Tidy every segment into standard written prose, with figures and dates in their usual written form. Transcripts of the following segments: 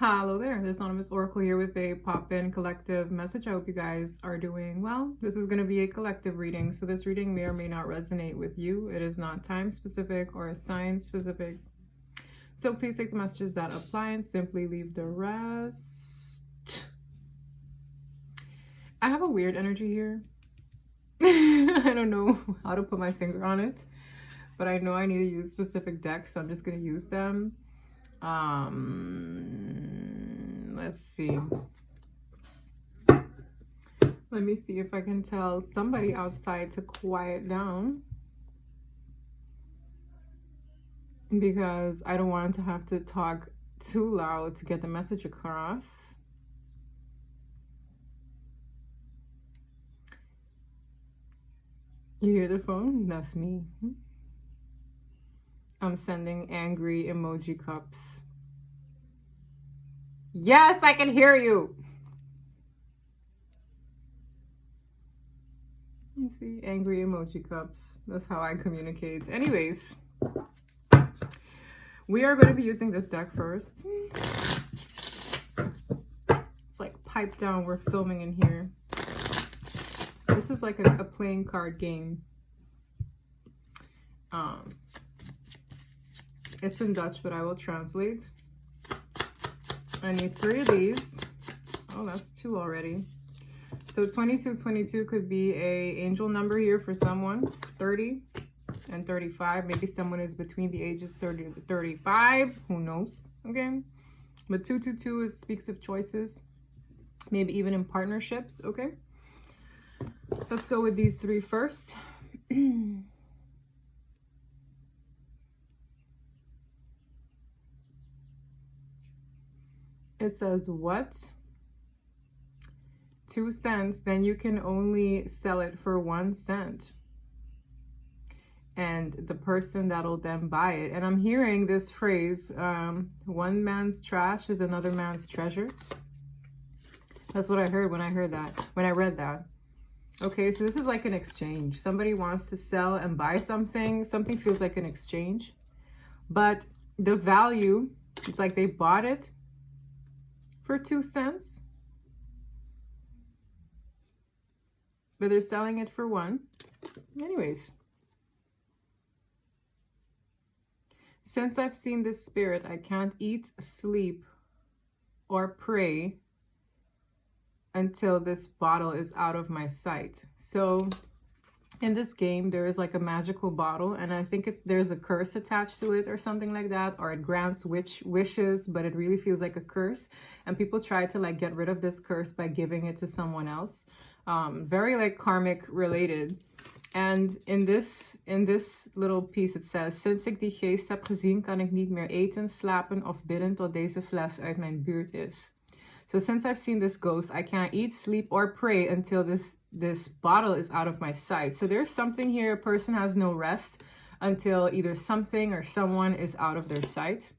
Hello there, this Anonymous Oracle here with a pop-in collective message. I hope you guys are doing well. This is going to be a collective reading, so this reading may or may not resonate with you. It is not time specific or sign specific. So please take the messages that apply and simply leave the rest. I have a weird energy here. I don't know how to put my finger on it, but I know I need to use specific decks, so I'm just going to use them. Let's see. Let me see if I can tell somebody outside to quiet down, because I don't want to have to talk too loud to get the message across. You hear the phone? That's me. I'm sending angry emoji cups. Yes, I can hear you. You see, angry emoji cups. That's how I communicate. Anyways, we are going to be using this deck first. It's like pipe down. We're filming in here. This is like a playing card game. It's in Dutch, but I will translate. I need 3 of these. Oh, that's 2 already. So 2222 could be a angel number here for someone. 30 and 35. Maybe someone is between the ages 30 to 35. Who knows? Okay. But 222 speaks of choices. Maybe even in partnerships. Okay. Let's go with these 3 first. It says, what? 2 cents, then you can only sell it for 1 cent. And the person that'll then buy it. And I'm hearing this phrase, one man's trash is another man's treasure. That's what I heard when I read that. Okay, so this is like an exchange. Somebody wants to sell and buy something. Something feels like an exchange. But the value, it's like they bought it for 2 cents, but they're selling it for 1. Anyways, since I've seen this spirit, I can't eat, sleep, or pray until this bottle is out of my sight. So in this game, there is like a magical bottle, and I think there's a curse attached to it or something like that, or it grants wishes, but it really feels like a curse. And people try to like get rid of this curse by giving it to someone else. Very like karmic related. And in this little piece, it says, sinds ik die geest heb gezien, kan ik niet meer eten, slapen of bidden tot deze fles uit mijn buurt is. So since I've seen this ghost, I can't eat, sleep, or pray until this bottle is out of my sight. So there's something here. A person has no rest until either something or someone is out of their sight.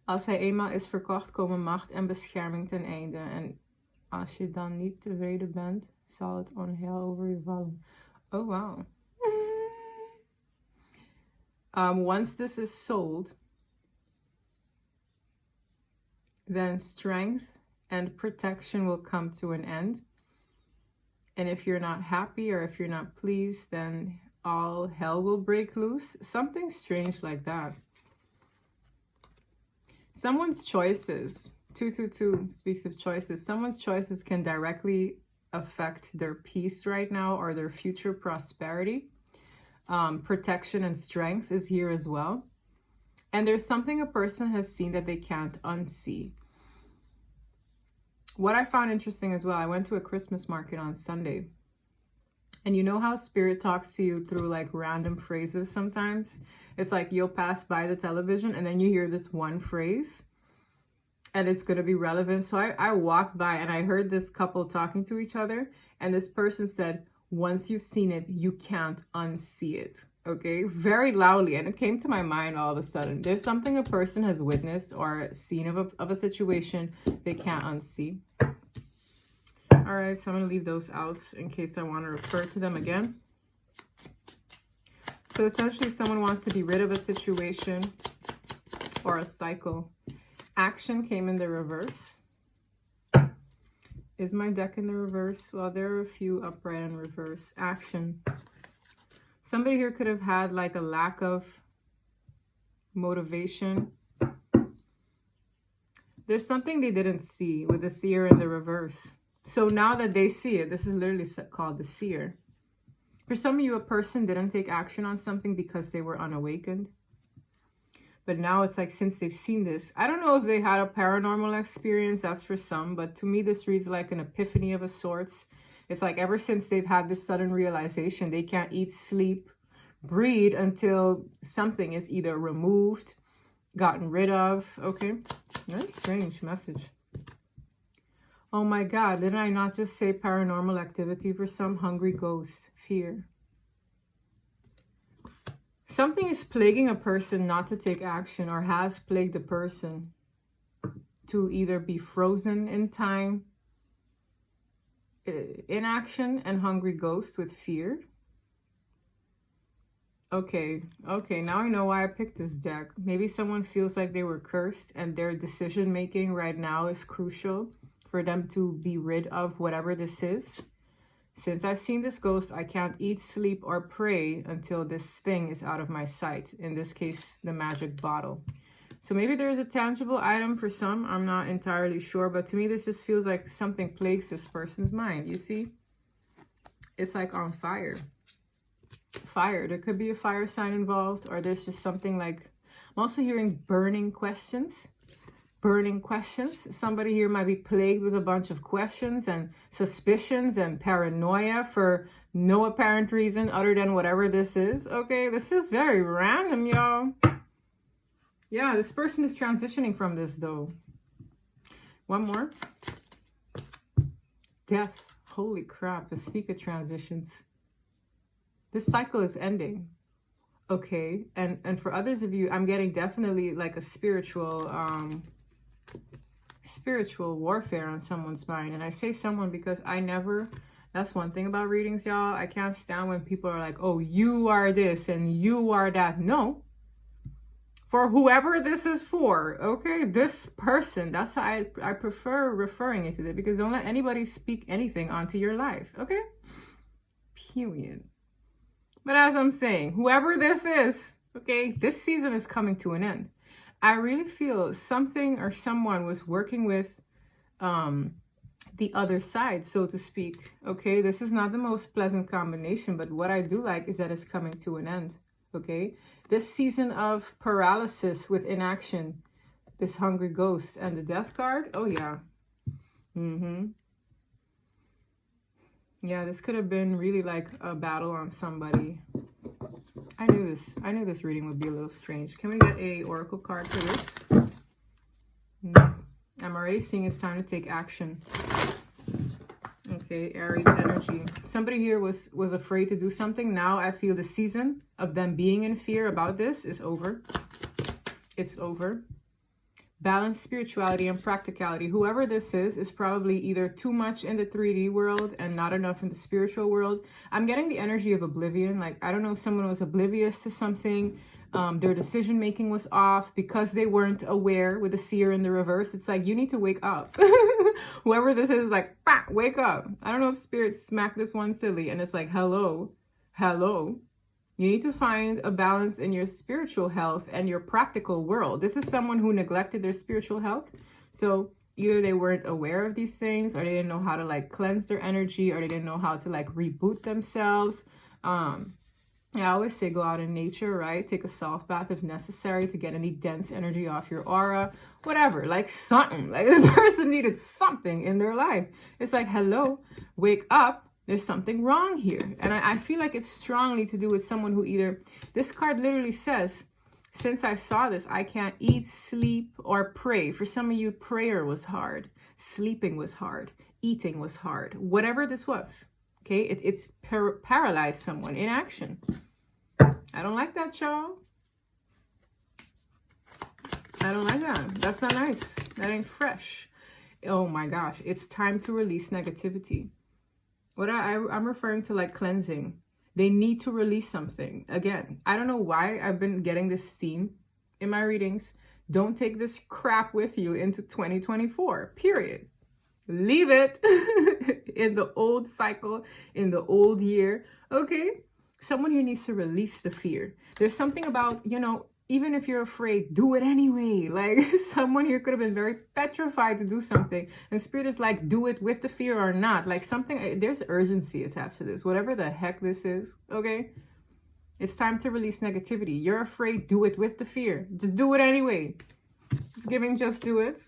Als hij eenmaal is verkocht, komen macht en bescherming ten einde. En als je dan niet tevreden bent, zal het onheil over je vallen. Oh, wow. Once this is sold, then strength and protection will come to an end. And if you're not happy or if you're not pleased, then all hell will break loose. Something strange like that. Someone's choices, 222 speaks of choices. Someone's choices can directly affect their peace right now or their future prosperity. Protection and strength is here as well. And there's something a person has seen that they can't unsee. What I found interesting as well, I went to a Christmas market on Sunday. And you know how spirit talks to you through like random phrases sometimes? It's like you'll pass by the television and then you hear this one phrase and it's going to be relevant. So I walked by and I heard this couple talking to each other. And this person said, once you've seen it, you can't unsee it. Okay, very loudly, and it came to my mind all of a sudden. There's something a person has witnessed or seen of a situation they can't unsee. All right, so I'm going to leave those out in case I want to refer to them again. So essentially, someone wants to be rid of a situation or a cycle. Action came in the reverse. Is my deck in the reverse? Well, there are a few upright and reverse. Action. Somebody here could have had like a lack of motivation. There's something they didn't see with the seer in the reverse. So now that they see it, this is literally called the seer. For some of you, a person didn't take action on something because they were unawakened. But now it's like, since they've seen this, I don't know if they had a paranormal experience, that's for some, but to me, this reads like an epiphany of a sorts. It's like ever since they've had this sudden realization, they can't eat, sleep, breathe until something is either removed, gotten rid of. Okay, very strange message. Oh my God, didn't I not just say paranormal activity for some? Hungry ghost, fear. Something is plaguing a person not to take action, or has plagued a person to either be frozen in time, inaction, and hungry ghost with fear. Okay, now I know why I picked this deck. Maybe someone feels like they were cursed and their decision making right now is crucial for them to be rid of whatever this is. Since I've seen this ghost, I can't eat, sleep, or pray until this thing is out of my sight. In this case, the magic bottle. So maybe there's a tangible item for some. I'm not entirely sure. But to me, this just feels like something plagues this person's mind. You see? It's like on fire. Fire. There could be a fire sign involved. Or there's just something like... I'm also hearing burning questions. Burning questions. Somebody here might be plagued with a bunch of questions and suspicions and paranoia for no apparent reason other than whatever this is. Okay, this feels very random, y'all. Yeah, this person is transitioning from this, though. One more. Death. Holy crap. Let's speak of transitions. This cycle is ending. Okay, and for others of you, I'm getting definitely like a spiritual warfare on someone's mind. And I say someone because that's one thing about readings, y'all. I can't stand when people are like, oh, you are this and you are that. No. For whoever this is for, okay, this person, that's how I prefer referring it to it, because don't let anybody speak anything onto your life, okay? Period. But as I'm saying, whoever this is, okay, this season is coming to an end. I really feel something or someone was working with the other side, so to speak. Okay, this is not the most pleasant combination, but what I do like is that it's coming to an end. Okay, this season of paralysis with inaction, this hungry ghost and the death card. Oh yeah. Yeah, this could have been really like a battle on somebody. I knew this reading would be a little strange. Can we get a oracle card for this? I'm already seeing it's time to take action. Okay, Aries energy. Somebody here was afraid to do something. Now I feel the season of them being in fear about this is over. It's over. Balance, spirituality, and practicality. Whoever this is probably either too much in the 3D world and not enough in the spiritual world. I'm getting the energy of oblivion. Like, I don't know if someone was oblivious to something. Their decision making was off because they weren't aware with the seer in the reverse. It's like, you need to wake up. Whoever this is like, bah, wake up. I don't know if spirit smacked this one silly and it's like, hello. You need to find a balance in your spiritual health and your practical world. This is someone who neglected their spiritual health. So either they weren't aware of these things, or they didn't know how to like cleanse their energy, or they didn't know how to like reboot themselves. I always say go out in nature, right? Take a salt bath if necessary to get any dense energy off your aura, whatever, like something. Like this person needed something in their life. It's like, hello, wake up. There's something wrong here. And I feel like it's strongly to do with someone who either, this card literally says, since I saw this, I can't eat, sleep, or pray. For some of you, prayer was hard. Sleeping was hard. Eating was hard. Whatever this was. Okay, it's paralyzed someone in action. I don't like that, y'all. I don't like that. That's not nice. That ain't fresh. Oh my gosh. It's time to release negativity. What I'm referring to like cleansing. They need to release something. Again, I don't know why I've been getting this theme in my readings. Don't take this crap with you into 2024, period. Leave it in the old cycle, in the old year, okay? Someone here needs to release the fear. There's something about, you know, even if you're afraid, do it anyway. Like, someone here could have been very petrified to do something, and Spirit is like, do it with the fear or not. Like, something, there's urgency attached to this, whatever the heck this is, okay? It's time to release negativity. You're afraid, do it with the fear. Just do it anyway. It's giving just do it.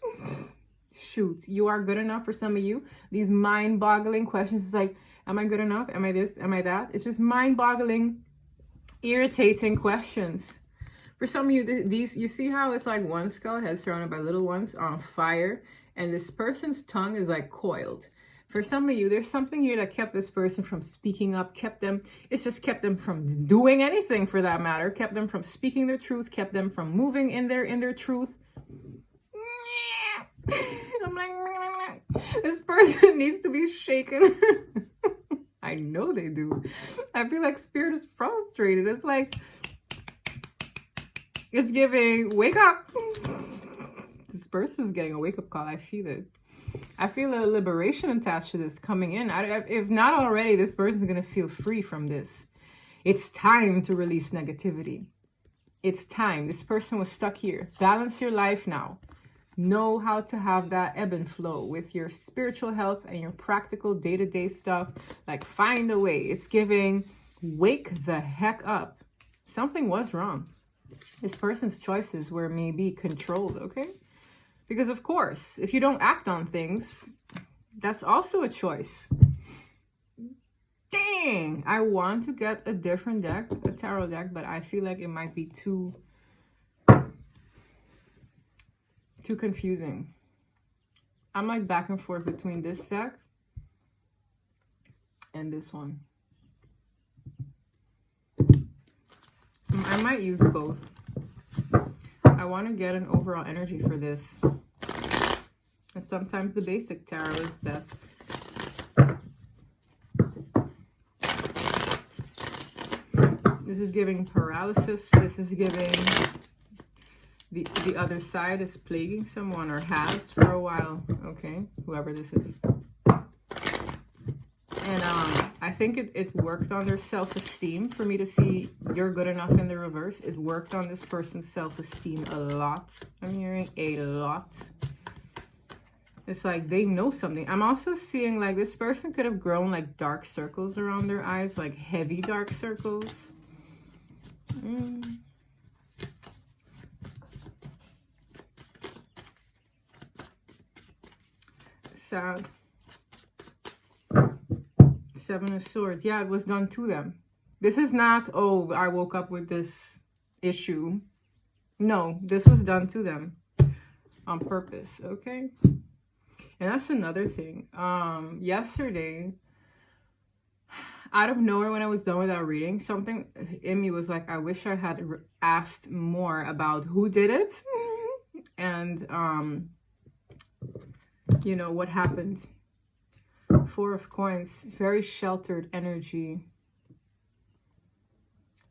Shoot, you are good enough for some of you. These mind-boggling questions is like, am I good enough? Am I this? Am I that? It's just mind-boggling, irritating questions. For some of you, these, you see how it's like one skull head surrounded by little ones on fire, and this person's tongue is like coiled. For some of you, there's something here that kept this person from speaking up, it's just kept them from doing anything for that matter, kept them from speaking their truth, kept them from moving in their truth. I'm like, this person needs to be shaken. I know they do. I feel like Spirit is frustrated. It's like, it's giving, wake up. This person is getting a wake-up call. I feel it. I feel a liberation attached to this coming in. If not already, this person is going to feel free from this. It's time to release negativity. It's time. This person was stuck here. Balance your life now. Know how to have that ebb and flow with your spiritual health and your practical day-to-day stuff. Like, find a way. It's giving, wake the heck up. Something was wrong. This person's choices were maybe controlled, okay? Because of course, if you don't act on things, that's also a choice. Dang, I want to get a different deck, a tarot deck, but I feel like it might be too confusing. I'm like back and forth between this deck and this one. I might use both. I want to get an overall energy for this. And sometimes the basic tarot is best. This is giving paralysis. This is giving the other side is plaguing someone or has for a while. Okay, whoever this is. And I think it worked on their self-esteem for me to see you're good enough in the reverse. It worked on this person's self-esteem a lot. I'm hearing a lot. It's like they know something. I'm also seeing like this person could have grown like dark circles around their eyes, like heavy dark circles. Sad. Seven of Swords. Yeah, it was done to them. This is not, oh, I woke up with this issue. No, this was done to them on purpose, okay? And that's another thing. Yesterday, out of nowhere when I was done with that reading, something in me was like, I wish I had asked more about who did it and, you know, what happened. Four of Coins, very sheltered energy.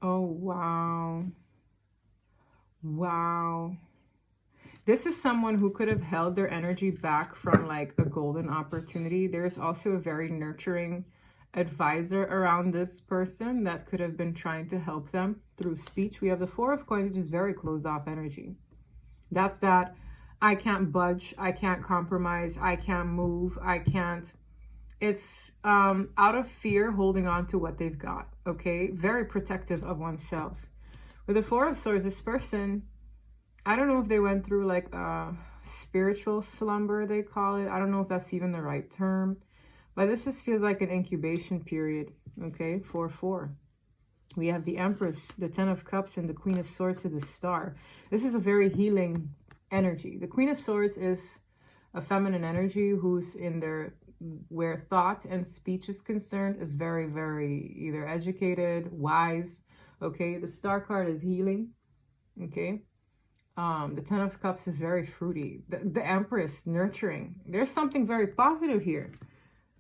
Oh, wow. Wow. This is someone who could have held their energy back from like a golden opportunity. There's also a very nurturing advisor around this person that could have been trying to help them through speech. We have the Four of Coins, which is very closed off energy. That's that I can't budge, I can't compromise, I can't move, I can't. It's out of fear, holding on to what they've got, okay? Very protective of oneself. With the Four of Swords, this person, I don't know if they went through like a spiritual slumber, they call it. I don't know if that's even the right term. But this just feels like an incubation period, okay? 4-4. We have the Empress, the Ten of Cups, and the Queen of Swords to the Star. This is a very healing energy. The Queen of Swords is a feminine energy who's in their, where thought and speech is concerned, is very, very either educated, wise, okay? The Star card is healing, okay? The Ten of Cups is very fruity. The Empress, nurturing. There's something very positive here.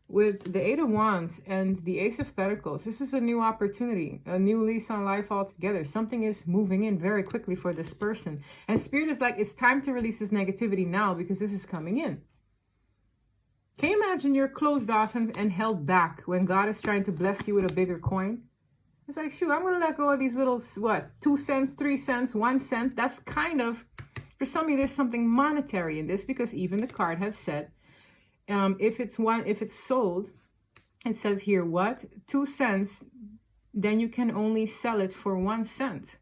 with the Eight of Wands and the Ace of Pentacles, this is a new opportunity, a new lease on life altogether. Something is moving in very quickly for this person. And Spirit is like, it's time to release this negativity now because this is coming in. Can you imagine you're closed off and held back when God is trying to bless you with a bigger coin? It's like, shoot, I'm going to let go of these little, what, 2 cents, 3 cents, 1 cent. That's kind of, for some of you, there's something monetary in this because even the card has said, if it's sold, it says here, what? 2 cents, then you can only sell it for 1 cent.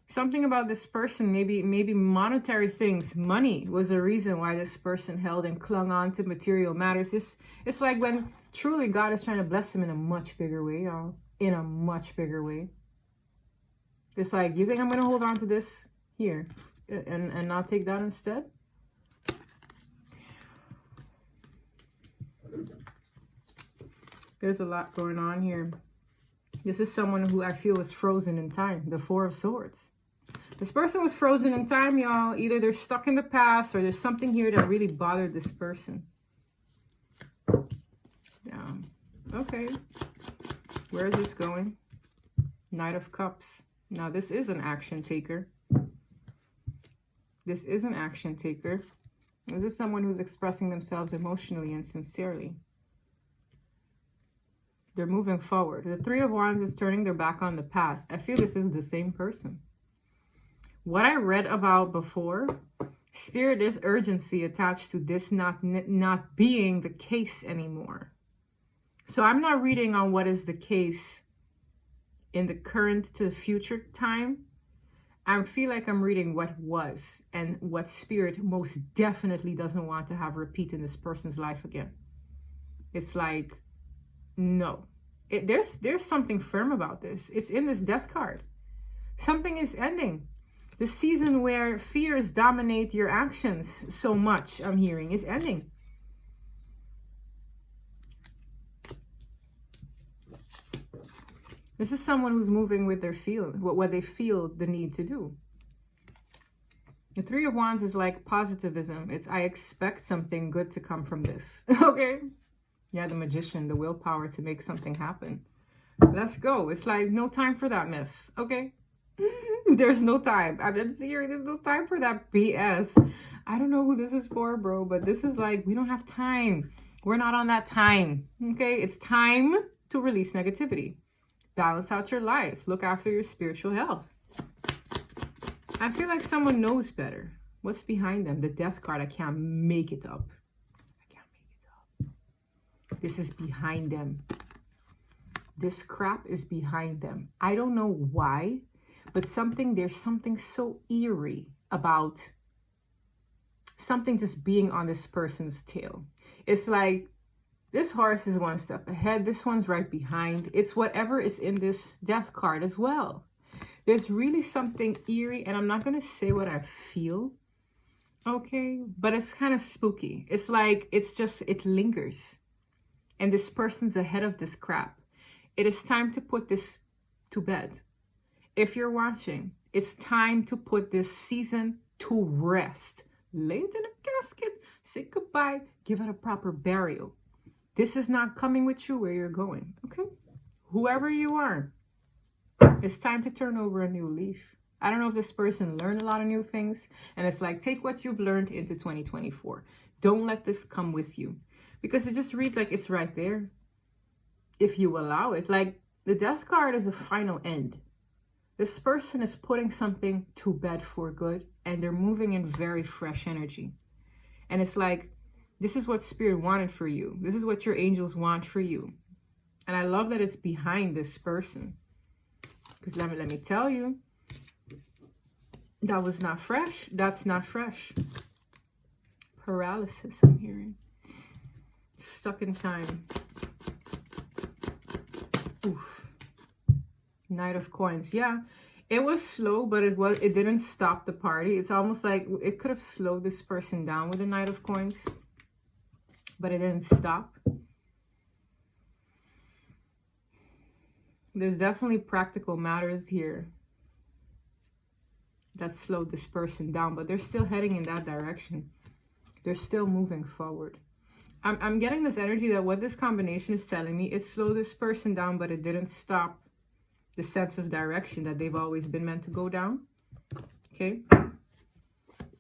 Something about this person, maybe monetary things, money was a reason why this person held and clung on to material matters. It's like when truly God is trying to bless him in a much bigger way, y'all. In a much bigger way. It's like, you think I'm going to hold on to this here and not take that instead? There's a lot going on here. This is someone who I feel was frozen in time. The Four of Swords. This person was frozen in time, y'all. Either they're stuck in the past or there's something here that really bothered this person. Yeah. Okay. Where is this going? Knight of Cups. Now, this is an action taker. This is an action taker. This is someone who's expressing themselves emotionally and sincerely. They're moving forward. The Three of Wands is turning their back on the past. I feel this is the same person. What I read about before, Spirit, there's urgency attached to this not being the case anymore. So I'm not reading on what is the case in the current to future time. I feel like I'm reading what was and what Spirit most definitely doesn't want to have repeat in this person's life again. It's like, no. There's something firm about this. It's in this Death card. Something is ending. The season where fears dominate your actions so much, I'm hearing, is ending. This is someone who's moving with their feeling, what they feel the need to do. The Three of Wands is like positivism. It's, I expect something good to come from this. Okay? Yeah, the Magician, the willpower to make something happen. Let's go. It's like, no time for that mess. Okay? There's no time. I'm serious. There's no time for that BS. I don't know who this is for, bro, but this is like, we don't have time. We're not on that time. Okay? It's time to release negativity. Balance out your life. Look after your spiritual health. I feel like someone knows better. What's behind them? The Death card. I can't make it up. I can't make it up. This is behind them. This crap is behind them. I don't know why, but there's something so eerie about something just being on this person's tail. It's like, this horse is one step ahead. This one's right behind. It's whatever is in this Death card as well. There's really something eerie, and I'm not going to say what I feel, okay? But it's kind of spooky. It's like, it lingers. And this person's ahead of this crap. It is time to put this to bed. If you're watching, it's time to put this season to rest. Lay it in a casket, say goodbye, give it a proper burial. This is not coming with you where you're going, okay? Whoever you are, it's time to turn over a new leaf. I don't know if this person learned a lot of new things, and it's like, take what you've learned into 2024. Don't let this come with you, because it just reads like it's right there. If you allow it, like the Death card is a final end. This person is putting something to bed for good, and they're moving in very fresh energy. And it's like, this is what Spirit wanted for you. This is what your angels want for you. And I love that it's behind this person. Because let me tell you, that was not fresh. That's not fresh. Paralysis, I'm hearing. Stuck in time. Oof. Knight of Coins. Yeah, it was slow, but it didn't stop the party. It's almost like it could have slowed this person down with the Knight of Coins, but it didn't stop. There's definitely practical matters here that slowed this person down, but they're still heading in that direction. They're still moving forward. I'm getting this energy that what this combination is telling me, it slowed this person down, but it didn't stop the sense of direction that they've always been meant to go down. Okay.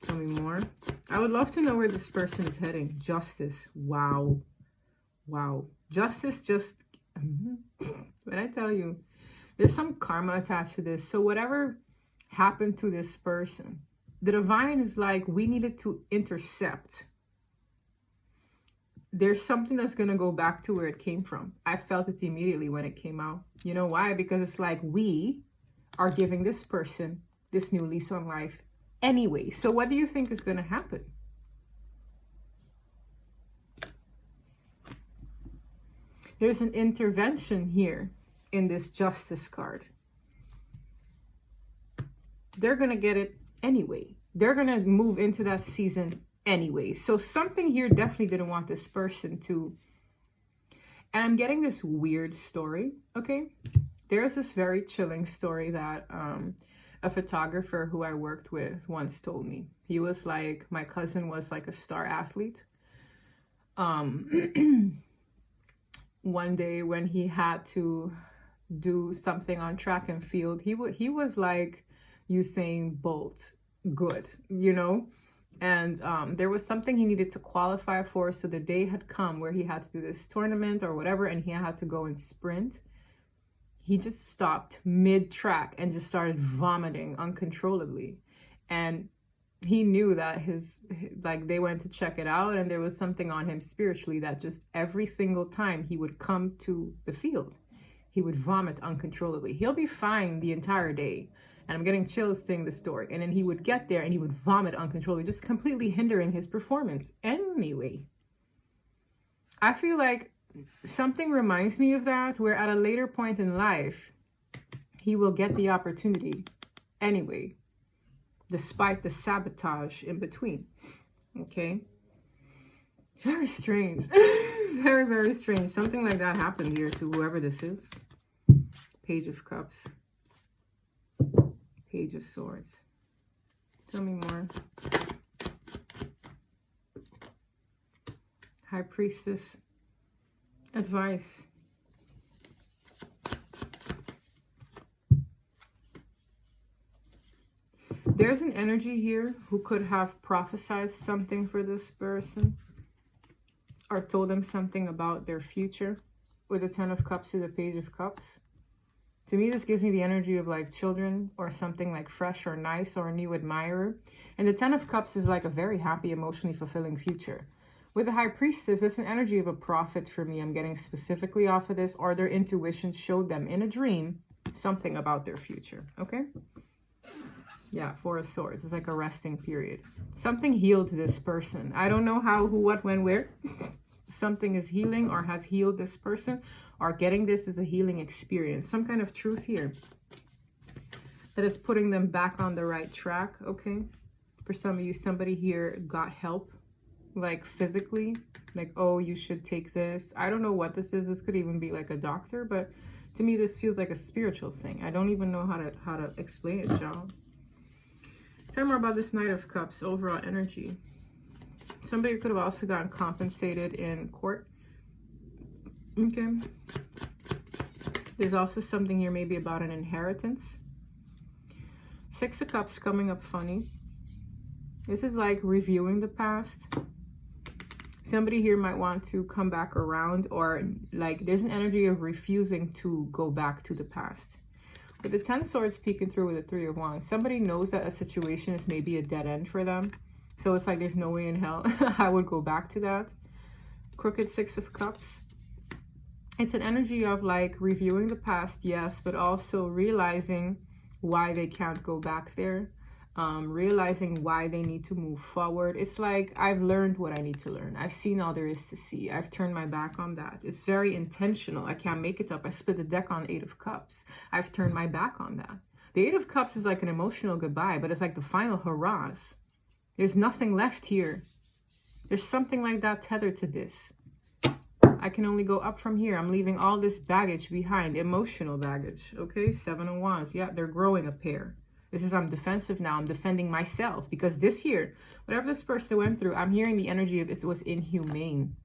Tell me more. I would love to know where this person is heading. Justice. Wow. Wow. Justice just... When I tell you, there's some karma attached to this. So whatever happened to this person, the divine is like, we needed to intercept. There's something that's going to go back to where it came from. I felt it immediately when it came out. You know why? Because it's like we are giving this person this new lease on life anyway. So what do you think is going to happen? There's an intervention here in this justice card. They're going to get it anyway. They're going to move into that season anyway. So something here definitely didn't want this person to. And I'm getting this weird story, okay? There's this very chilling story that a photographer who I worked with once told me. He was like, my cousin was like a star athlete. One day when he had to do something on track and field, he was like Usain Bolt good, you know? And there was something he needed to qualify for. So the day had come where he had to do this tournament or whatever, and he had to go and sprint. He just stopped mid-track and just started vomiting uncontrollably. And he knew that they went to check it out, and there was something on him spiritually that just every single time he would come to the field, he would vomit uncontrollably. He'll be fine the entire day. And I'm getting chills seeing the story. And then he would get there and he would vomit uncontrollably, just completely hindering his performance. Anyway, I feel like something reminds me of that, where at a later point in life, he will get the opportunity anyway, despite the sabotage in between. Okay? Very strange. Very, very strange. Something like that happened here to whoever this is. Page of Cups. Page of Swords. Tell me more. High Priestess. Advice. There's an energy here who could have prophesied something for this person or told them something about their future with the 10 of Cups to the Page of Cups. To me, this gives me the energy of like children or something like fresh or nice or a new admirer. And the 10 of Cups is like a very happy, emotionally fulfilling future. With the High Priestess, it's an energy of a prophet for me. I'm getting specifically off of this, or their intuition showed them in a dream something about their future. Okay? Yeah, Four of Swords. It's like a resting period. Something healed this person. I don't know how, who, what, when, where. Something is healing or has healed this person, or getting this is a healing experience. Some kind of truth here that is putting them back on the right track, okay? For some of you, somebody here got help, like physically, like, oh, you should take this. I don't know what this is. This could even be like a doctor, but to me, this feels like a spiritual thing. I don't even know how to explain it, y'all. Tell me more about this Knight of Cups, overall energy. Somebody could have also gotten compensated in court. Okay. There's also something here maybe about an inheritance. Six of Cups coming up funny. This is like reviewing the past. Somebody here might want to come back around, or like there's an energy of refusing to go back to the past. With the 10 Swords peeking through with the 3 of Wands, somebody knows that a situation is maybe a dead end for them. So it's like there's no way in hell I would go back to that. Crooked 6 of Cups. It's an energy of like reviewing the past, yes, but also realizing why they can't go back there. Realizing why they need to move forward. It's like, I've learned what I need to learn. I've seen all there is to see. I've turned my back on that. It's very intentional. I can't make it up. I split the deck on 8 of Cups. I've turned my back on that. The 8 of Cups is like an emotional goodbye, but it's like the final hurrahs. There's nothing left here. There's something like that tethered to this. I can only go up from here. I'm leaving all this baggage behind. Emotional baggage. Okay, 7 of Wands. Yeah, they're growing a pair. This is, I'm defensive now. I'm defending myself. Because this here, whatever this person went through, I'm hearing the energy of it was inhumane.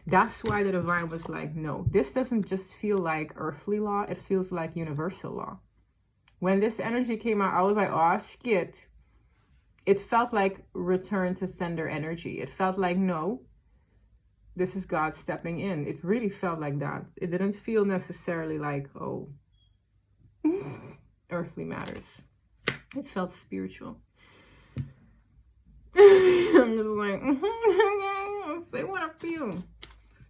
That's why the divine was like, no, this doesn't just feel like earthly law. It feels like universal law. When this energy came out, I was like, oh, shit. It felt like return to sender energy. It felt like, no, this is God stepping in. It really felt like that. It didn't feel necessarily like, oh, earthly matters. It felt spiritual. I'm just like, okay, I'll say what I feel.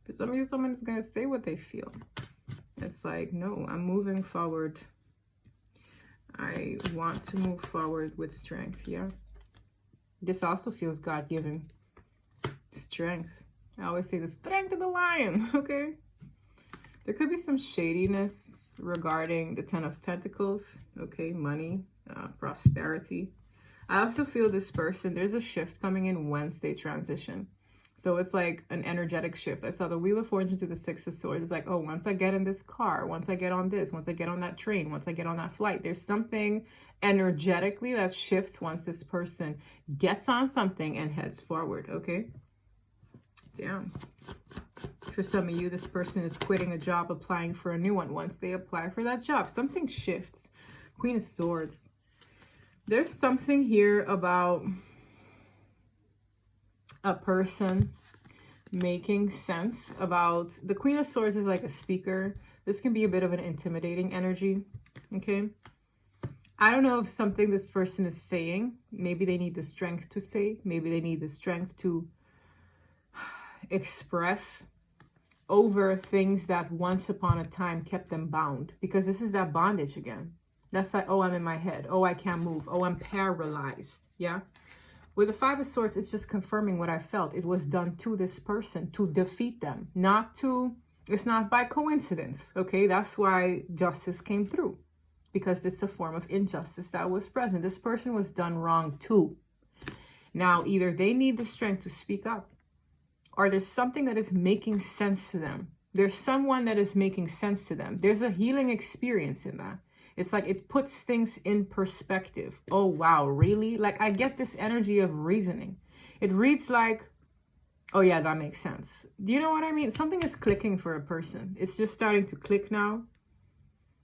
For some of you, someone is going to say what they feel. It's like, no, I'm moving forward. I want to move forward with strength, yeah? This also feels God-given. Strength. I always say the strength of the lion, okay? There could be some shadiness regarding the Ten of Pentacles, okay? Money, prosperity. I also feel this person, there's a shift coming in Wednesday transition. So it's like an energetic shift. I saw the Wheel of Fortune to the Six of Swords. It's like, oh, once I get in this car, once I get on this, once I get on that train, once I get on that flight, there's something energetically that shifts once this person gets on something and heads forward, okay? Damn. For some of you, this person is quitting a job, applying for a new one. Once they apply for that job, something shifts. Queen of Swords. There's something here about a person making sense about the Queen of Swords is like a speaker. This can be a bit of an intimidating energy, okay? I don't know if something this person is saying, maybe they need the strength to say, maybe they need the strength to express over things that once upon a time kept them bound, because this is that bondage again. That's like, oh, I'm in my head. Oh, I can't move. Oh, I'm paralyzed. Yeah. With the Five of Swords, it's just confirming what I felt. It was done to this person to defeat them, not to, it's not by coincidence. Okay. That's why justice came through, because it's a form of injustice that was present. This person was done wrong too. Now, either they need the strength to speak up, or there's something that is making sense to them. There's someone that is making sense to them. There's a healing experience in that. It's like it puts things in perspective. Oh, wow, really? Like I get this energy of reasoning. It reads like, oh yeah, that makes sense. Do you know what I mean? Something is clicking for a person. It's just starting to click now.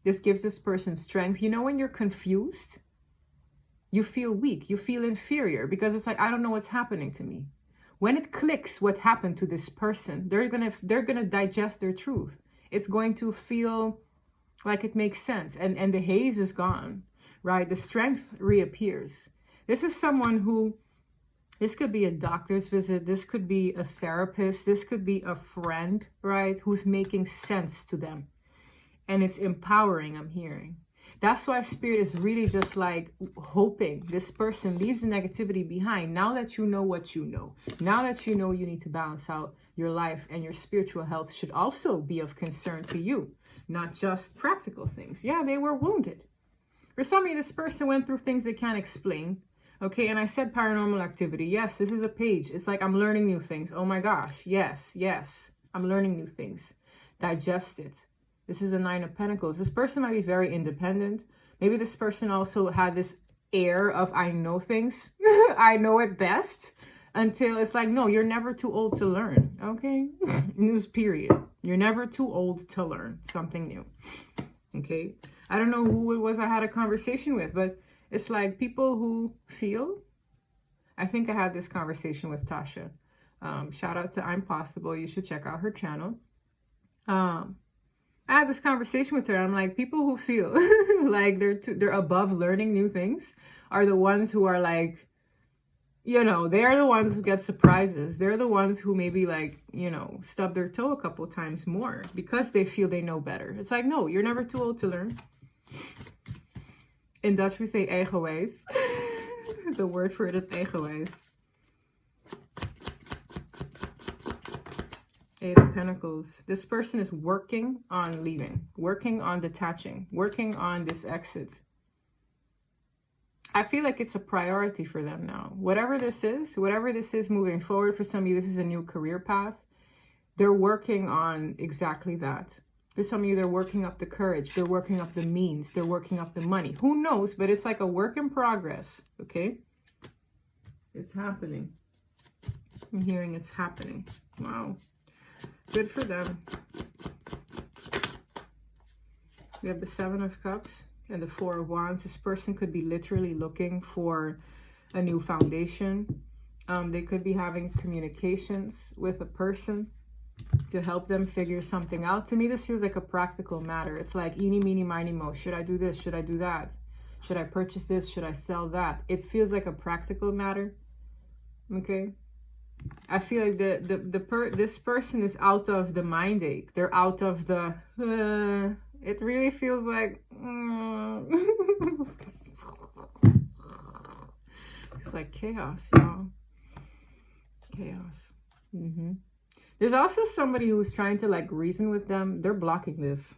This gives this person strength. You know, when you're confused, you feel weak, you feel inferior, because it's like, I don't know what's happening to me. When it clicks what happened to this person, they're gonna digest their truth. It's going to feel like it makes sense, and the haze is gone, right? The strength reappears. This is someone who, this could be a doctor's visit, this could be a therapist, this could be a friend, right? Who's making sense to them. And it's empowering, I'm hearing. That's why Spirit is really just like hoping this person leaves the negativity behind. Now that you know what you know, now that you know you need to balance out your life, and your spiritual health should also be of concern to you, not just practical things. Yeah, they were wounded. For some of you, this person went through things they can't explain. Okay, and I said paranormal activity. Yes, this is a page. It's like I'm learning new things. Oh my gosh, yes, I'm learning new things. Digest it. This is a Nine of Pentacles. This person might be very independent. Maybe this person also had this air of, I know things. I know it best. Until it's like, no, you're never too old to learn. Okay? In this period. You're never too old to learn something new. Okay? I don't know who it was I had a conversation with, but it's like people who feel. I think I had this conversation with Tasha. Shout out to I'm Possible. You should check out her channel. I had this conversation with her. I'm like, people who feel like they're above learning new things are the ones who are like, you know, they're the ones who get surprises. They're the ones who maybe like, you know, stub their toe a couple times more because they feel they know better. It's like, no, you're never too old to learn. In Dutch, we say eigenwijs. The word for it is eigenwijs. Eight of Pentacles. This person is working on leaving, working on detaching, working on this exit. I feel like it's a priority for them now. Whatever this is moving forward, for some of you, this is a new career path. They're working on exactly that. For some of you, they're working up the courage. They're working up the means. They're working up the money. Who knows? But it's like a work in progress. Okay? It's happening. I'm hearing it's happening. Wow. Good for them. We have the Seven of Cups and the Four of Wands. This person could be literally looking for a new foundation. They could be having communications with a person to help them figure something out. To me, this feels like a practical matter. It's like eeny, meeny, miny, mo. Should I do this? Should I do that? Should I purchase this? Should I sell that? It feels like a practical matter. Okay? I feel like this person is out of the mind ache. They're out of the... it really feels like... it's like chaos, y'all. Chaos. There's also somebody who's trying to like reason with them. They're blocking this.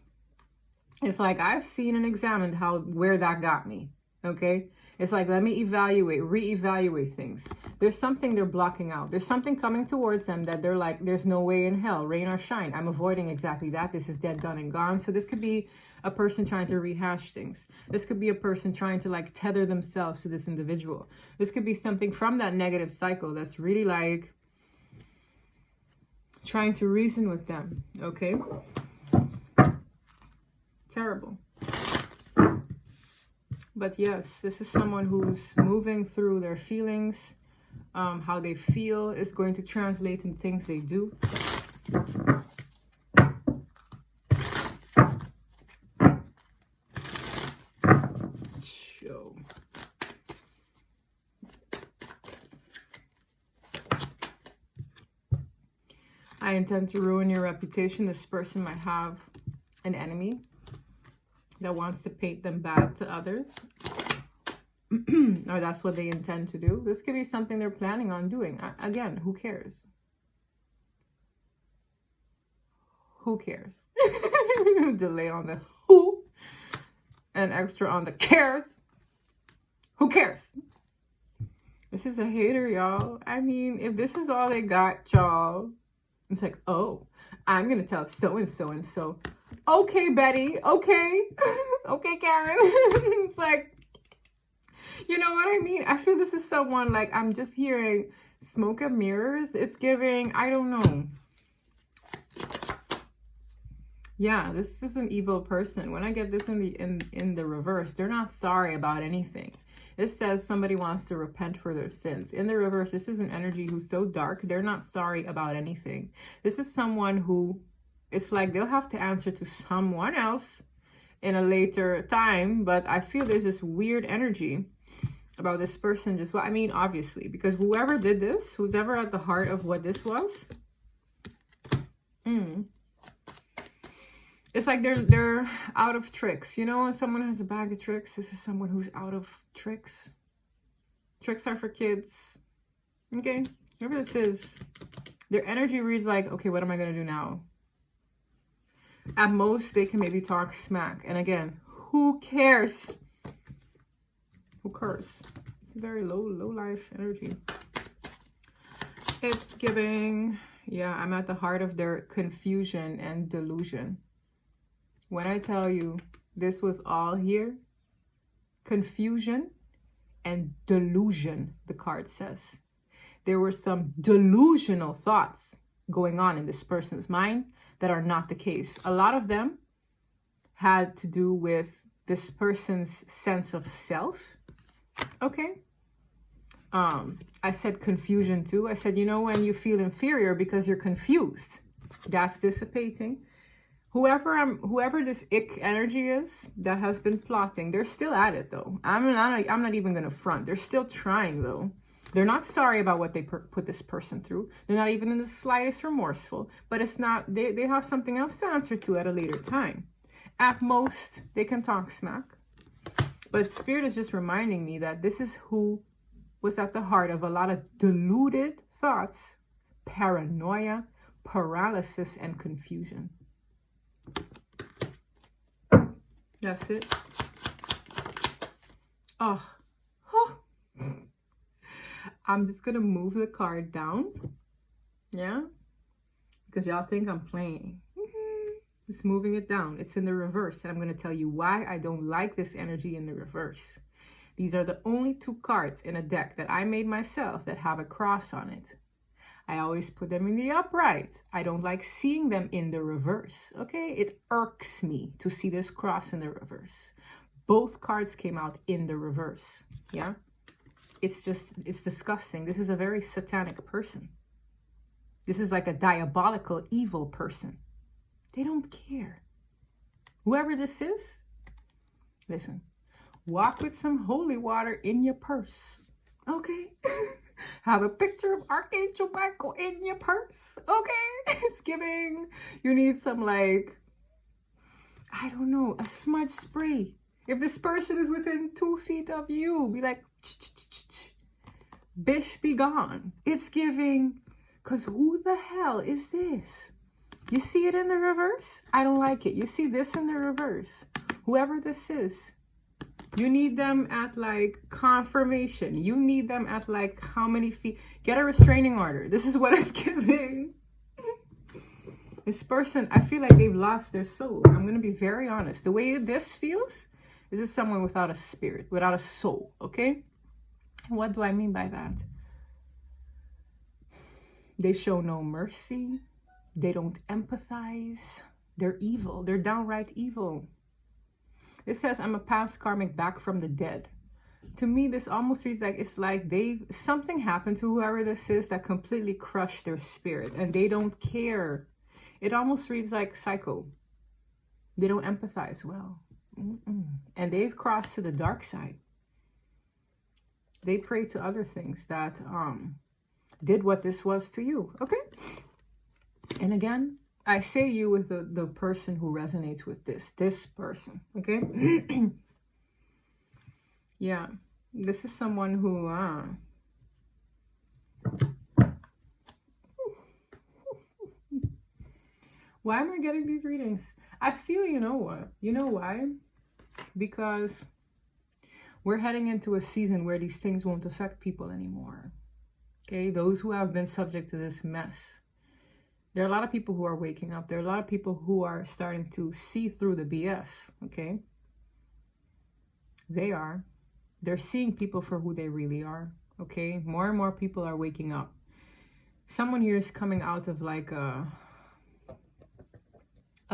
It's like, I've seen and examined where that got me. Okay? It's like, let me reevaluate things. There's something they're blocking out. There's something coming towards them that they're like, there's no way in hell, rain or shine. I'm avoiding exactly that. This is dead, done, and gone. So this could be a person trying to rehash things. This could be a person trying to like tether themselves to this individual. This could be something from that negative cycle that's really like trying to reason with them. Okay? Terrible. But yes, this is someone who's moving through their feelings. How they feel is going to translate in things they do. Show. I intend to ruin your reputation. This person might have an enemy that wants to paint them bad to others. Or that's what they intend to do. This could be something they're planning on doing. Again, who cares? Who cares? Delay on the who and extra on the cares. Who cares? This is a hater, y'all. I mean, if this is all they got, y'all, it's like, oh, I'm going to tell so-and-so and so. Okay, Betty. Okay. Okay, Karen. It's like, you know what I mean? I feel this is someone like, I'm just hearing smoke and mirrors. It's giving, I don't know. Yeah, this is an evil person. When I get this in the reverse, they're not sorry about anything. This says somebody wants to repent for their sins. In the reverse, this is an energy who's so dark, they're not sorry about anything. This is someone who, it's like they'll have to answer to someone else in a later time, but I feel there's this weird energy about this person just, well, I mean, obviously, because whoever did this, who's ever at the heart of what this was, it's like they're out of tricks. You know, when someone has a bag of tricks, this is someone who's out of tricks. Tricks are for kids. Okay, whatever this is, their energy reads like, okay, what am I going to do now? At most, they can maybe talk smack. And again, who cares? Who cares? It's a very low life energy. It's giving, yeah, I'm at the heart of their confusion and delusion. When I tell you this was all here, confusion and delusion, the card says. There were some delusional thoughts going on in this person's mind that are not the case. A lot of them had to do with this person's sense of self. Okay. I said confusion too. I said, you know, when you feel inferior because you're confused, that's dissipating. Whoever this ick energy is that has been plotting, they're still at it though. I'm not even gonna front. They're still trying though. They're not sorry about what they put this person through. They're not even in the slightest remorseful. But it's not. They have something else to answer to at a later time. At most, they can talk smack. But Spirit is just reminding me that this is who was at the heart of a lot of deluded thoughts, paranoia, paralysis, and confusion. That's it. Oh. I'm just going to move the card down. Yeah? Because y'all think I'm playing. It's moving it down. It's in the reverse. And I'm going to tell you why I don't like this energy in the reverse. These are the only 2 cards in a deck that I made myself that have a cross on it. I always put them in the upright. I don't like seeing them in the reverse. Okay, it irks me to see this cross in the reverse. Both cards came out in the reverse. Yeah, it's disgusting. This is a very satanic person. This is like a diabolical, evil person. They don't care. Whoever this is, listen, walk with some holy water in your purse. Okay. Have a picture of Archangel Michael in your purse. Okay. It's giving. You need some, like, I don't know, a smudge spray. If this person is within 2 feet of you, be like, bish, be gone. It's giving, because who the hell is this? You see it in the reverse? I don't like it. You see this in the reverse? Whoever this is, you need them at like confirmation. You need them at like how many feet? Get a restraining order. This is what it's giving. This person, I feel like they've lost their soul. I'm going to be very honest. The way this feels, this is someone without a spirit, without a soul, okay? What do I mean by that? They show no mercy. They don't empathize. They're evil. They're downright evil. It says, I'm a past karmic back from the dead. To me, this almost reads like it's like something happened to whoever this is that completely crushed their spirit and they don't care. It almost reads like psycho. They don't empathize well. And they've crossed to the dark side. They pray to other things that did what this was to you. Okay? And again, I say you with the person who resonates with this person, okay? Yeah, this is someone who, why am I getting these readings? I feel, you know what? You know why? Because we're heading into a season where these things won't affect people anymore, okay? Those who have been subject to this mess. There are a lot of people who are waking up. There are a lot of people who are starting to see through the BS, okay? They are. They're seeing people for who they really are, okay? More and more people are waking up. Someone here is coming out of like a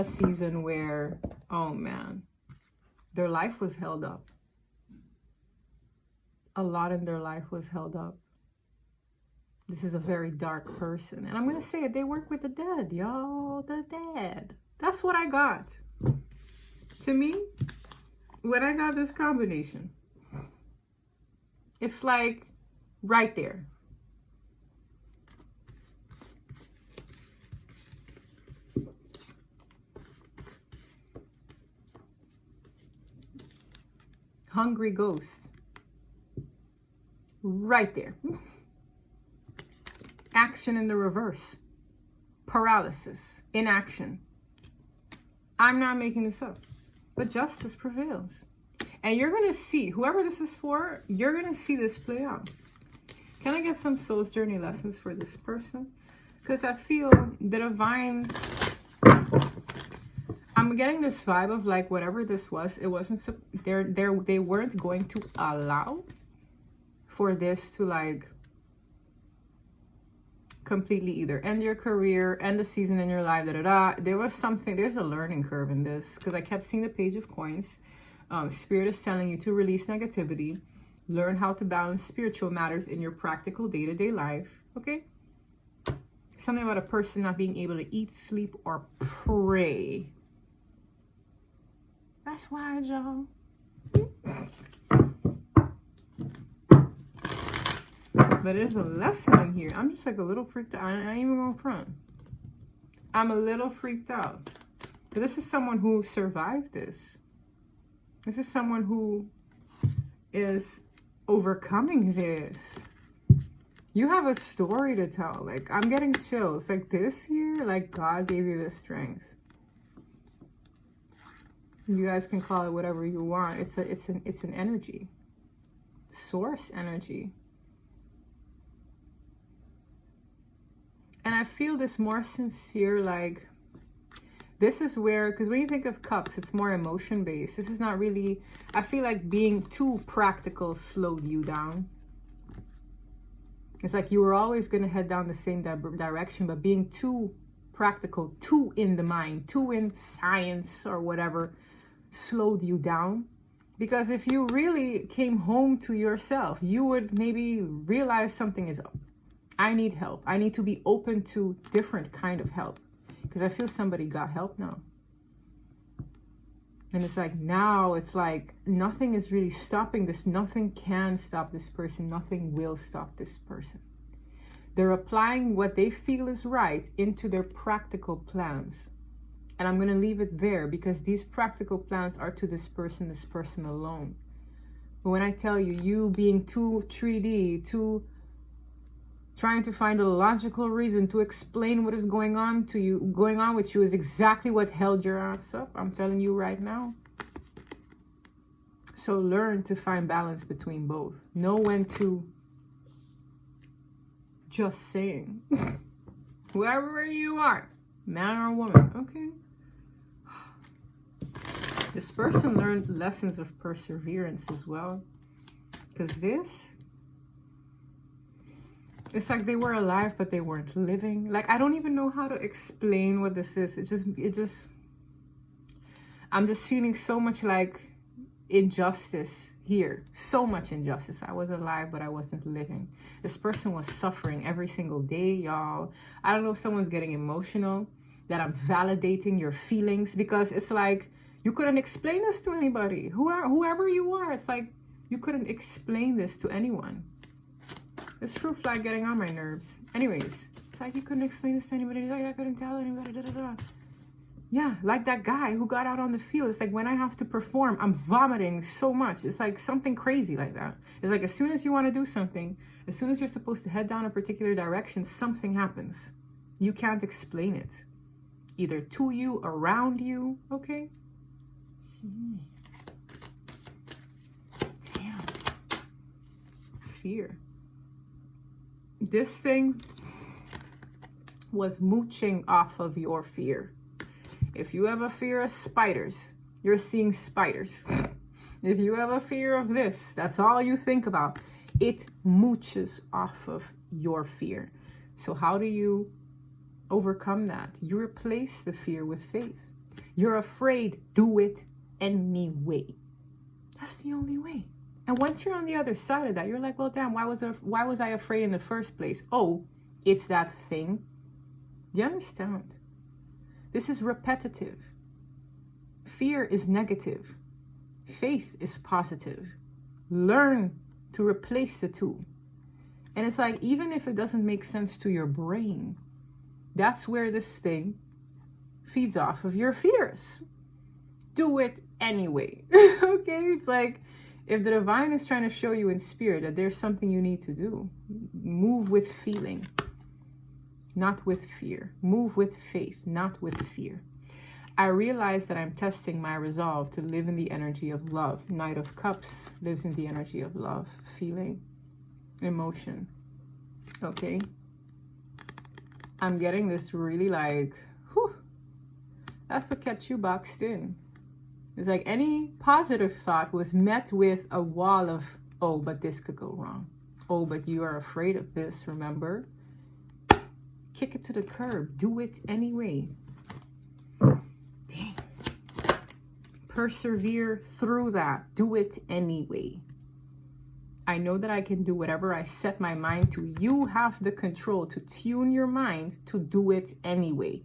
season where, oh man, their life was held up. A lot in their life was held up. This is a very dark person. And I'm going to say it, they work with the dead, y'all. The dead. That's what I got. To me, when I got this combination, it's like right there. Hungry ghost. Right there. Action in the reverse. Paralysis. Inaction. I'm not making this up. But justice prevails. And you're going to see, whoever this is for, you're going to see this play out. Can I get some soul's journey lessons for this person? Because I feel the divine... I'm getting this vibe of like whatever this was, it wasn't... They weren't going to allow for this to like... completely either end your career, end the season in your life, There was something, there's a learning curve in this, because I kept seeing the Page of Coins. Spirit is telling you to release negativity, learn how to balance spiritual matters in your practical day-to-day life, okay? Something about a person not being able to eat, sleep, or pray. That's why, y'all. But there's a lesson in here. I'm just like a little freaked out. I ain't even going front. I'm a little freaked out. But this is someone who survived this. This is someone who is overcoming this. You have a story to tell. Like, I'm getting chills. Like this here, like God gave you this strength. You guys can call it whatever you want. It's an energy. Source energy. And I feel this more sincere, like, This is where, because when you think of cups, it's more emotion based. This is not really, I feel like being too practical slowed you down. It's like you were always going to head down the same direction, but being too practical, too in the mind, too in science or whatever, slowed you down. Because if you really came home to yourself, you would maybe realize something is up. I need help. I need to be open to different kind of help. Because I feel somebody got help now. And it's like now it's like nothing is really stopping this. Nothing can stop this person. Nothing will stop this person. They're applying what they feel is right into their practical plans. And I'm going to leave it there because these practical plans are to this person alone. But when I tell you, you being too 3D, too trying to find a logical reason to explain what is going on with you is exactly what held your ass up. I'm telling you right now. So learn to find balance between both. Know when to just saying, whoever you are, man or woman, okay. This person learned lessons of perseverance as well. Because it's like they were alive, but they weren't living. Like, I don't even know how to explain what this is. I'm just feeling so much like injustice here. So much injustice. I was alive, but I wasn't living. This person was suffering every single day, y'all. I don't know if someone's getting emotional, that I'm validating your feelings, because it's like, you couldn't explain this to anybody. Whoever you are, it's like, you couldn't explain this to anyone. This fruit fly getting on my nerves. Anyways, it's like you couldn't explain this to anybody. Like, I couldn't tell anybody. Yeah, like that guy who got out on the field. It's like when I have to perform, I'm vomiting so much. It's like something crazy like that. It's like as soon as you want to do something, as soon as you're supposed to head down a particular direction, something happens. You can't explain it. Either to you, around you, okay? Damn. Fear. This thing was mooching off of your fear. If you have a fear of spiders, you're seeing spiders. If you have a fear of this, that's all you think about. It mooches off of your fear. So how do you overcome that? You replace the fear with faith. You're afraid, do it anyway. That's the only way. And once you're on the other side of that, you're like, well, damn, why was I afraid in the first place? Oh, it's that thing. Do you understand? This is repetitive. Fear is negative. Faith is positive. Learn to replace the two. And it's like, even if it doesn't make sense to your brain, that's where this thing feeds off of your fears. Do it anyway. Okay? It's like, if the divine is trying to show you in spirit that there's something you need to do, move with feeling, not with fear. Move with faith, not with fear. I realize that I'm testing my resolve to live in the energy of love. Knight of Cups lives in the energy of love, feeling, emotion. Okay? I'm getting this really like, whew, that's what kept you boxed in. It's like any positive thought was met with a wall of, oh, but this could go wrong. Oh, but you are afraid of this, remember? Kick it to the curb. Do it anyway. Dang. Persevere through that. Do it anyway. I know that I can do whatever I set my mind to. You have the control to tune your mind to do it anyway.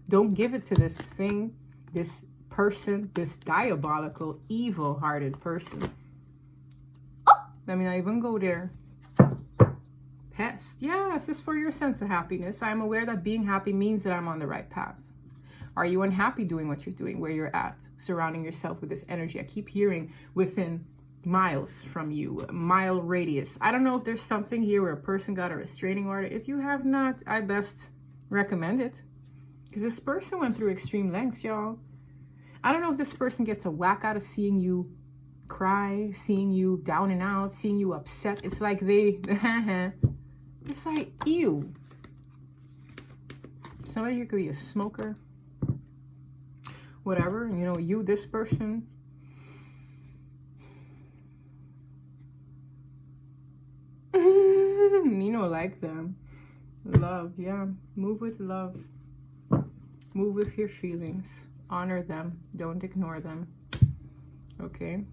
Don't give it to this thing, this person, this diabolical, evil-hearted person. Oh, let me not even go there. Pest. Yes, it's for your sense of happiness. I'm aware that being happy means that I'm on the right path. Are you unhappy doing what you're doing, where you're at, surrounding yourself with this energy? I keep hearing within miles from you, a mile radius. I don't know if there's something here where a person got a restraining order. If you have not, I best recommend it. Because this person went through extreme lengths, y'all. I don't know if this person gets a whack out of seeing you cry, seeing you down and out, seeing you upset. It's like they, it's like, ew. Somebody here could be a smoker. whatever, you know, you, this person. You know, like them. Love, yeah. Move with love. Move with your feelings. Honor them. Don't ignore them. Okay.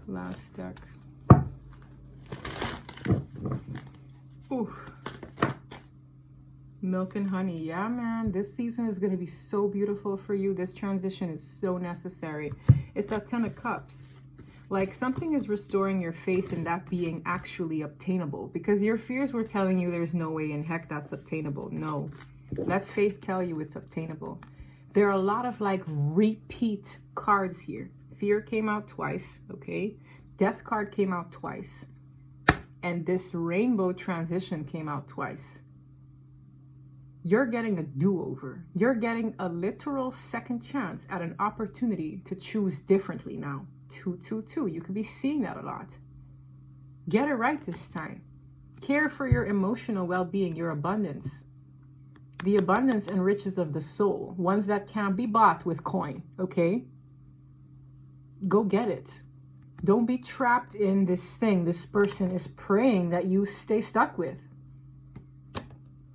Last deck. Ooh. Milk and honey. Yeah, man. This season is going to be so beautiful for you. This transition is so necessary. It's a 10 of Cups. Like something is restoring your faith in that being actually obtainable, because your fears were telling you there's no way in heck that's obtainable. No, let faith tell you it's obtainable. There are a lot of like repeat cards here. Fear came out twice, okay? Death card came out twice. And this rainbow transition came out twice. You're getting a do-over. You're getting a literal second chance at an opportunity to choose differently now. 222. You could be seeing that a lot. Get it right this time. Care for your emotional well-being, your abundance. The abundance and riches of the soul. Ones that can't be bought with coin, okay? Go get it. Don't be trapped in this thing this person is praying that you stay stuck with.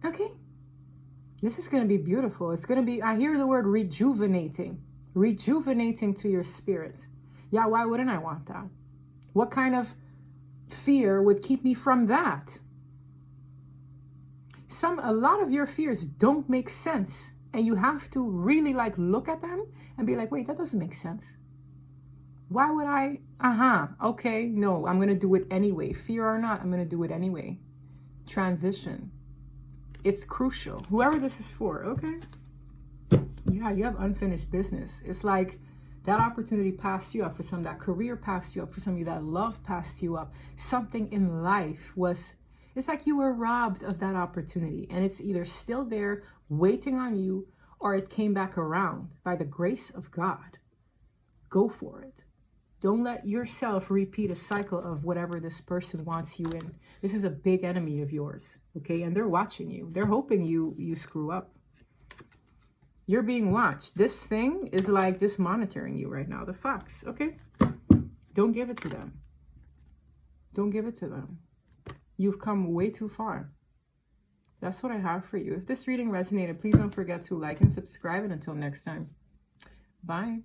Okay? This is going to be beautiful. It's going to be, I hear the word rejuvenating. Rejuvenating to your spirit. Yeah, why wouldn't I want that? What kind of fear would keep me from that? A lot of your fears don't make sense. And you have to really like look at them and be like, wait, that doesn't make sense. Why would I? Okay, no, I'm going to do it anyway. Fear or not, I'm going to do it anyway. Transition. It's crucial. Whoever this is for, okay? Yeah, you have unfinished business. It's like that opportunity passed you up for some, that career passed you up for some of you, that love passed you up. Something in life was, it's like you were robbed of that opportunity, and it's either still there waiting on you, or it came back around by the grace of God. Go for it. Don't let yourself repeat a cycle of whatever this person wants you in. This is a big enemy of yours, okay? And they're watching you. They're hoping you screw up. You're being watched. This thing is like just monitoring you right now. The fox, okay? Don't give it to them. Don't give it to them. You've come way too far. That's what I have for you. If this reading resonated, please don't forget to like and subscribe. And until next time, bye.